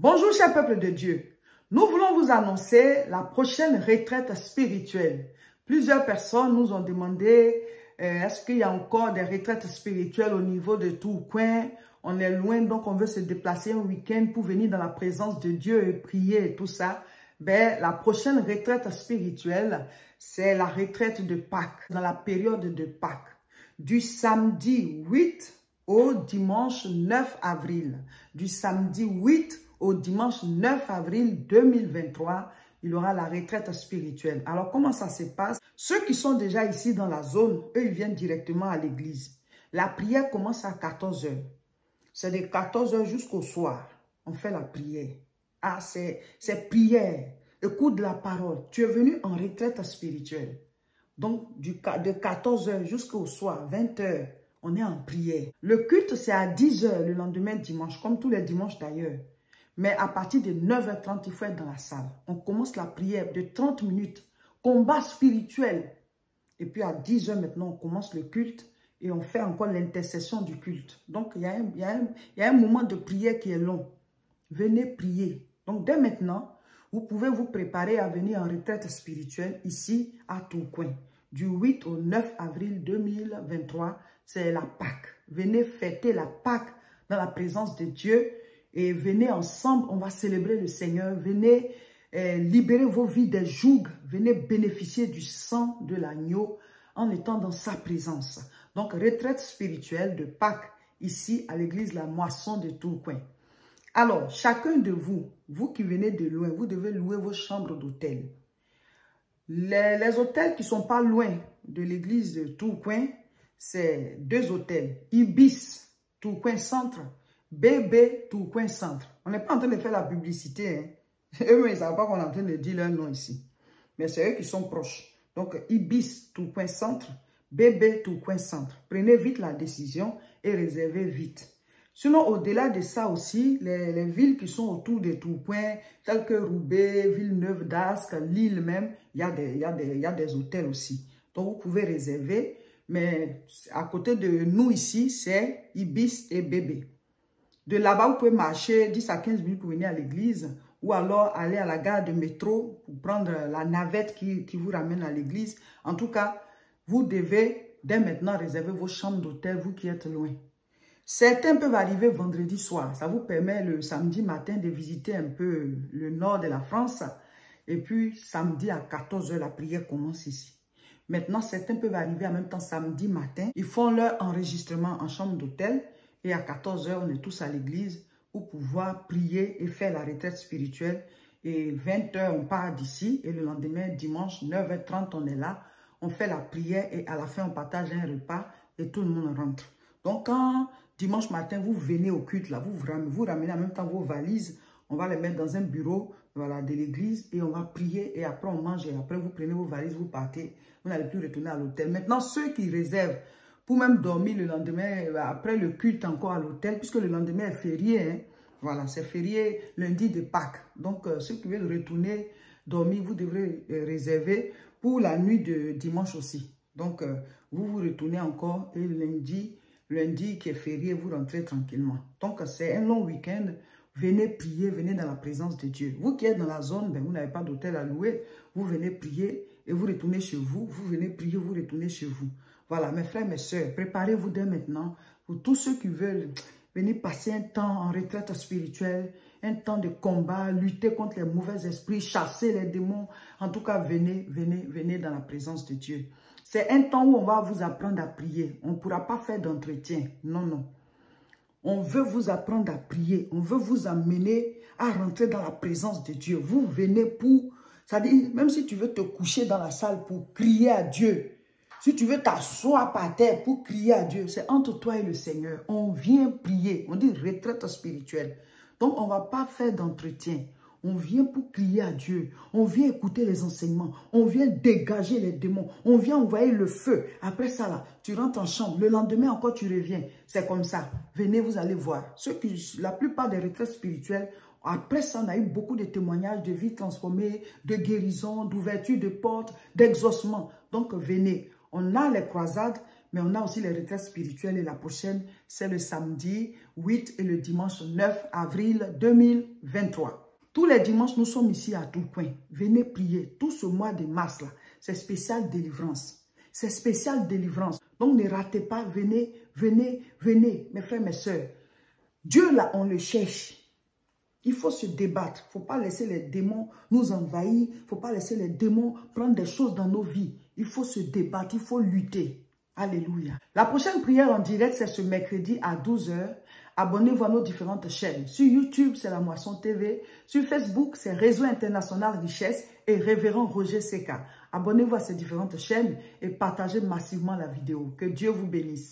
Bonjour cher peuple de Dieu, nous voulons vous annoncer la prochaine retraite spirituelle. Plusieurs personnes nous ont demandé est-ce qu'il y a encore des retraites spirituelles au niveau de Tourcoing. On est loin donc on veut se déplacer un week-end pour venir dans la présence de Dieu et prier et tout ça. Ben, la prochaine retraite spirituelle, c'est la retraite de Pâques, dans la période de Pâques, du samedi 8 au dimanche 9 avril. Du samedi 8 au dimanche 9 avril 2023, il y aura la retraite spirituelle. Alors, comment ça se passe? Ceux qui sont déjà ici dans la zone, eux, ils viennent directement à l'église. La prière commence à 14 h. C'est de 14 h jusqu'au soir. On fait la prière. Ah, c'est prière. Écoute la parole. Tu es venu en retraite spirituelle. Donc, de 14 h jusqu'au soir, 20 h, on est en prière. Le culte, c'est à 10 h le lendemain dimanche, comme tous les dimanches d'ailleurs. Mais à partir de 9 h 30, il faut être dans la salle. On commence la prière de 30 minutes. Combat spirituel. Et puis à 10 h maintenant, on commence le culte et on fait encore l'intercession du culte. Donc, il y a un moment de prière qui est long. Venez prier. Donc, dès maintenant, vous pouvez vous préparer à venir en retraite spirituelle ici à Tourcoing. Du 8 au 9 avril 2023, c'est la Pâque. Venez fêter la Pâque dans la présence de Dieu. Et venez ensemble, on va célébrer le Seigneur. Venez libérer vos vies des jougs. Venez bénéficier du sang de l'agneau en étant dans sa présence. Donc, retraite spirituelle de Pâques, ici à l'église La Moisson de Tourcoing. Alors, chacun de vous, vous qui venez de loin, vous devez louer vos chambres d'hôtel. Les hôtels qui ne sont pas loin de l'église de Tourcoing, c'est 2 hôtels. Ibis, Tourcoing Centre, Bébé, Tourcoing Centre. On n'est pas en train de faire la publicité. Hein. Eux, ils ne savent pas qu'on est en train de dire leur nom ici. Mais c'est eux qui sont proches. Donc, Ibis, Tourcoing Centre, Bébé, Tourcoing Centre. Prenez vite la décision et réservez vite. Sinon, au-delà de ça aussi, les villes qui sont autour de Tourcoing, telles que Roubaix, Villeneuve d'Ascq, Lille même, il y a des hôtels aussi. Donc, vous pouvez réserver. Mais à côté de nous ici, c'est Ibis et Bébé. De là-bas, vous pouvez marcher 10 à 15 minutes pour venir à l'église ou alors aller à la gare de métro pour prendre la navette qui vous ramène à l'église. En tout cas, vous devez dès maintenant réserver vos chambres d'hôtel, vous qui êtes loin. Certains peuvent arriver vendredi soir. Ça vous permet le samedi matin de visiter un peu le nord de la France. Et puis, samedi à 14 h, la prière commence ici. Maintenant, certains peuvent arriver en même temps samedi matin. Ils font leur enregistrement en chambre d'hôtel. Et à 14 h, on est tous à l'église pour pouvoir prier et faire la retraite spirituelle. Et 20 h, on part d'ici. Et le lendemain, dimanche, 9 h 30, on est là. On fait la prière et à la fin, on partage un repas et tout le monde rentre. Donc, quand dimanche matin, vous venez au culte, là, vous ramenez en même temps vos valises. On va les mettre dans un bureau voilà, de l'église et on va prier. Et après, on mange. Et après, vous prenez vos valises, vous partez. Vous n'allez plus retourner à l'hôtel. Maintenant, ceux qui réservent pour même dormir le lendemain, après le culte encore à l'hôtel, puisque le lendemain est férié. Hein, voilà, c'est férié lundi de Pâques. Donc, ceux qui veulent retourner dormir, vous devrez réserver pour la nuit de dimanche aussi. Donc, vous retournez encore et lundi qui est férié, vous rentrez tranquillement. Donc, c'est un long week-end. Venez prier, venez dans la présence de Dieu. Vous qui êtes dans la zone, ben, vous n'avez pas d'hôtel à louer. Vous venez prier et vous retournez chez vous. Vous venez prier, vous retournez chez vous. Voilà, mes frères, mes soeurs, préparez-vous dès maintenant pour tous ceux qui veulent venir passer un temps en retraite spirituelle, un temps de combat, lutter contre les mauvais esprits, chasser les démons. En tout cas, venez dans la présence de Dieu. C'est un temps où on va vous apprendre à prier. On ne pourra pas faire d'entretien. Non, non. On veut vous apprendre à prier. On veut vous amener à rentrer dans la présence de Dieu. Vous venez pour... C'est-à-dire, même si tu veux te coucher dans la salle pour crier à Dieu, si tu veux t'asseoir par terre pour crier à Dieu, c'est entre toi et le Seigneur. On vient prier. On dit retraite spirituelle. Donc, on ne va pas faire d'entretien. On vient pour crier à Dieu. On vient écouter les enseignements. On vient dégager les démons. On vient envoyer le feu. Après ça, là, tu rentres en chambre. Le lendemain encore, tu reviens. C'est comme ça. Venez, vous allez voir. La plupart des retraites spirituelles, après ça, on a eu beaucoup de témoignages de vie transformée, de guérison, d'ouverture de portes, d'exaucement. Donc, venez. On a les croisades, mais on a aussi les retraites spirituelles et la prochaine, c'est le samedi 8 et le dimanche 9 avril 2023. Tous les dimanches, nous sommes ici à Tourcoing. Venez prier. Tout ce mois de mars, là, c'est spécial délivrance. C'est spécial délivrance. Donc, ne ratez pas. Venez, venez, venez, mes frères, mes soeurs. Dieu, là, on le cherche. Il faut se débattre. Il ne faut pas laisser les démons nous envahir. Il ne faut pas laisser les démons prendre des choses dans nos vies. Il faut se débattre. Il faut lutter. Alléluia. La prochaine prière en direct, c'est ce mercredi à 12 h. Abonnez-vous à nos différentes chaînes. Sur YouTube, c'est La Moisson TV. Sur Facebook, c'est Réseau International Richesse et Révérend Roger Seka. Abonnez-vous à ces différentes chaînes et partagez massivement la vidéo. Que Dieu vous bénisse.